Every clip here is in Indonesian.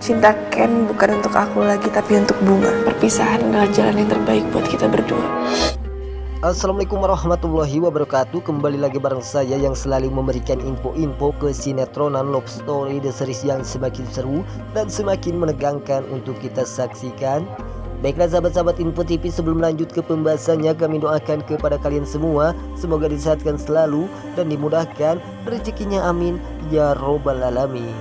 Cinta Ken bukan untuk aku lagi, tapi untuk Bunga. Perpisahan adalah jalan yang terbaik buat kita berdua. Assalamualaikum warahmatullahi wabarakatuh. Kembali lagi bareng saya yang selalu memberikan info-info kesinetроnan love story The Series yang semakin seru dan semakin menegangkan untuk kita saksikan. Baiklah sahabat-sahabat Info TV, sebelum lanjut ke pembahasannya, kami doakan kepada kalian semua semoga disehatkan selalu dan dimudahkan rezekinya, amin ya robbal alamin.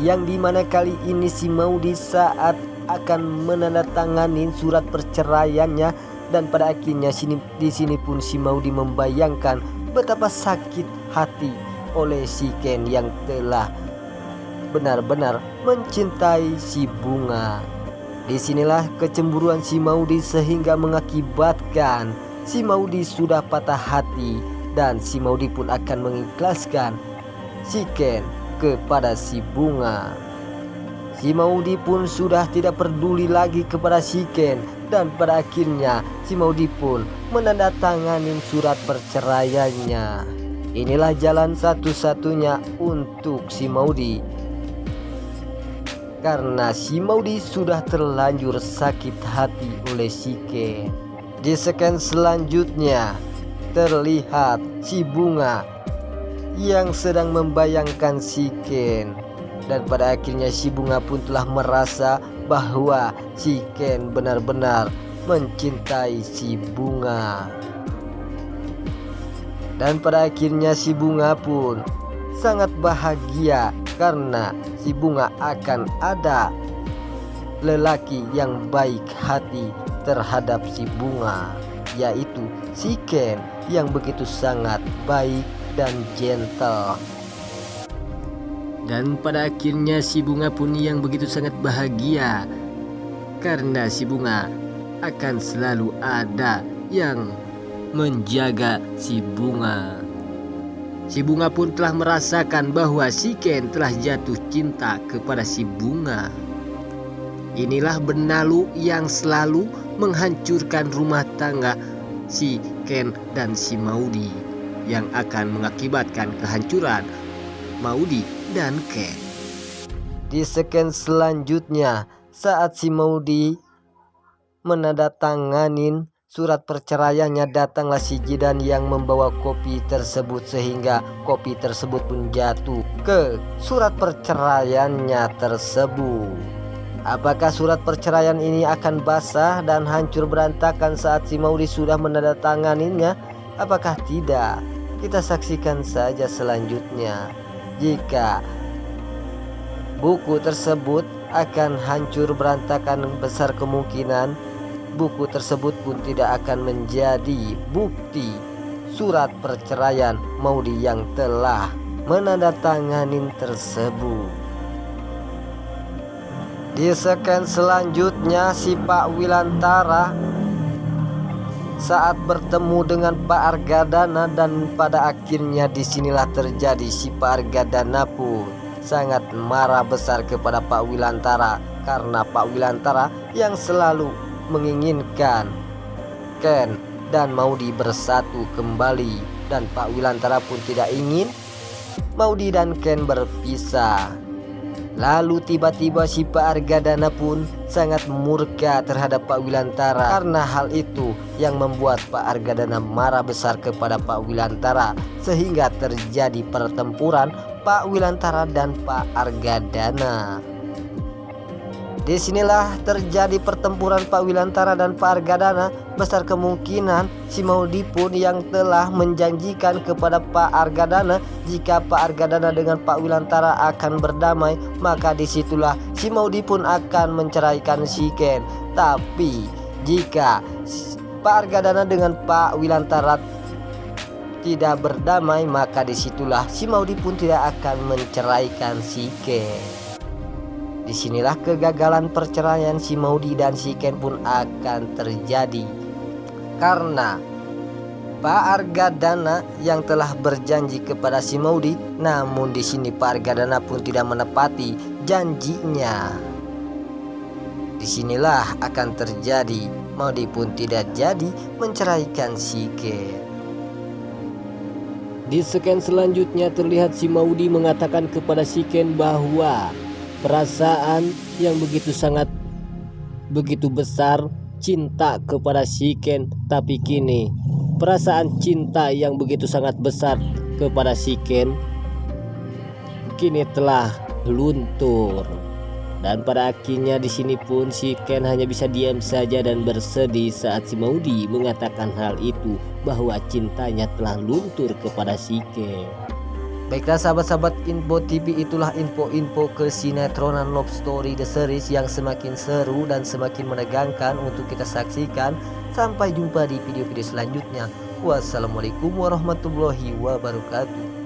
Yang dimana kali ini si Maudy saat akan menandatangani surat perceraiannya, dan pada akhirnya di sini pun si Maudy membayangkan betapa sakit hati oleh si Ken yang telah benar-benar mencintai si Bunga. Disinilah kecemburuan si Maudy sehingga mengakibatkan si Maudy sudah patah hati, dan si Maudy pun akan mengikhlaskan si Ken kepada si Bunga. Si Maudy pun sudah tidak peduli lagi kepada si Ken, dan pada akhirnya si Maudy pun menandatangani surat perceraiannya. Inilah jalan satu-satunya untuk si Maudy, karena si Maudy sudah terlanjur sakit hati oleh si Ken. Di scan selanjutnya terlihat si Bunga yang sedang membayangkan si Ken, dan pada akhirnya si Bunga pun telah merasa bahwa si Ken benar-benar mencintai si Bunga, dan pada akhirnya si Bunga pun sangat bahagia karena si Bunga akan ada lelaki yang baik hati terhadap si Bunga, yaitu si Ken yang begitu sangat baik dan gentle. Dan pada akhirnya si Bunga pun yang begitu sangat bahagia karena si Bunga akan selalu ada yang menjaga si Bunga. Si Bunga pun telah merasakan bahwa si Ken telah jatuh cinta kepada si Bunga. Inilah benalu yang selalu menghancurkan rumah tangga si Ken dan si Maudy, yang akan mengakibatkan kehancuran Maudy dan Ken. Di scan selanjutnya, saat si Maudy menandatangani surat perceraiannya, datanglah si Jidan yang membawa kopi tersebut, sehingga kopi tersebut pun jatuh ke surat perceraiannya tersebut. Apakah surat perceraian ini akan basah dan hancur berantakan saat si Maudy sudah menandatanganinya? Apakah tidak? Kita saksikan saja selanjutnya. Jika buku tersebut akan hancur berantakan, besar kemungkinan buku tersebut pun tidak akan menjadi bukti surat perceraian Maudy yang telah menandatangani tersebut. Di scan selanjutnya, si Pak Wilantara saat bertemu dengan Pak Argadana, dan pada akhirnya disinilah terjadi si Pak Argadana pun sangat marah besar kepada Pak Wilantara, karena Pak Wilantara yang selalu menginginkan Ken dan Maudy bersatu kembali, dan Pak Wilantara pun tidak ingin Maudy dan Ken berpisah. Lalu tiba-tiba si Pak Argadana pun sangat murka terhadap Pak Wilantara. Karena hal itu yang membuat Pak Argadana marah besar kepada Pak Wilantara, sehingga terjadi pertempuran Pak Wilantara dan Pak Argadana. Disinilah terjadi pertempuran Pak Wilantara dan Pak Argadana. Besar kemungkinan si Maudy pun yang telah menjanjikan kepada Pak Argadana, jika Pak Argadana dengan Pak Wilantara akan berdamai, maka disitulah si Maudy pun akan menceraikan si Ken. Tapi jika Pak Argadana dengan Pak Wilantara tidak berdamai, maka disitulah si Maudy pun tidak akan menceraikan si Ken. Disinilah kegagalan perceraian si Maudy dan si Ken pun akan terjadi, karena Pak Argadana yang telah berjanji kepada si Maudy, namun di sini Pak Argadana pun tidak menepati janjinya. Disinilah akan terjadi Maudy pun tidak jadi menceraikan si Ken. Di scan selanjutnya terlihat si Maudy mengatakan kepada si Ken bahwa Perasaan yang begitu besar cinta kepada si Ken, tapi kini perasaan cinta yang begitu sangat besar kepada si Ken kini telah luntur. Dan pada akhirnya di sini pun si Ken hanya bisa diam saja dan bersedih saat si Maudi mengatakan hal itu, bahwa cintanya telah luntur kepada si Ken. Baiklah sahabat-sahabat Info TV, itulah info-info kesinetроnan Love Story The Series yang semakin seru dan semakin menegangkan untuk kita saksikan. Sampai jumpa di video-video selanjutnya. Wassalamualaikum warahmatullahi wabarakatuh.